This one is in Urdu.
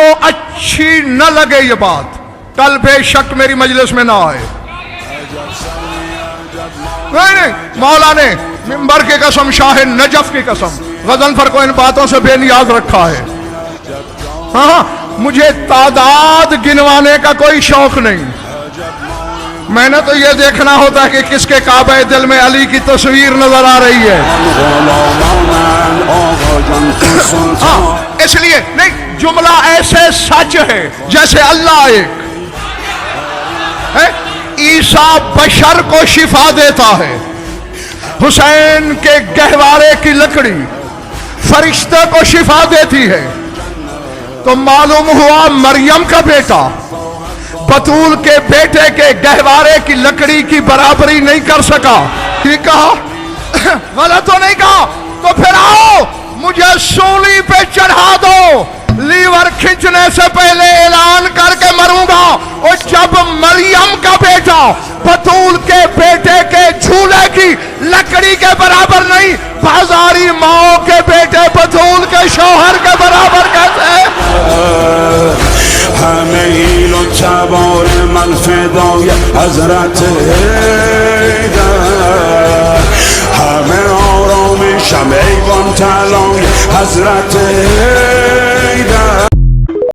کو اچھی نہ لگے یہ بات، کل بے شک میری مجلس میں نہ آئے. نہیں مولا نے منبر کی قسم، شاہ نجف کی قسم، غضنفر کو ان باتوں سے بے نیاز رکھا ہے. ہاں مجھے تعداد گنوانے کا کوئی شوق نہیں، میں نے تو یہ دیکھنا ہوتا ہے کہ کس کے کعبہ دل میں علی کی تصویر نظر آ رہی ہے. اس لیے نہیں، جملہ ایسے سچ ہے جیسے اللہ ایک ہے. عیسیٰ بشر کو شفا دیتا ہے، حسین کے گہوارے کی لکڑی فرشتے کو شفا دیتی ہے. تو معلوم ہوا مریم کا بیٹا بطول کے بیٹے کے گہوارے کی لکڑی کی برابری نہیں کر سکا. ٹھیک کہا؟ غلط تو نہیں کہا؟ تو پھر آؤ مجھے سولی پہ چڑھا دو، لیور کھنچنے سے پہلے اعلان کر کے مروں گا. اور جب مریم کا بیٹا بطول کے بیٹے کے جھولے کی لکڑی کے برابر نہیں، بازاری ماں کے بیٹے بطول کے شوہر کے برابر کیسے ہے؟ همه لطبار من فدای حضرت حیدر، همه آرامشم ایوان تلای حضرت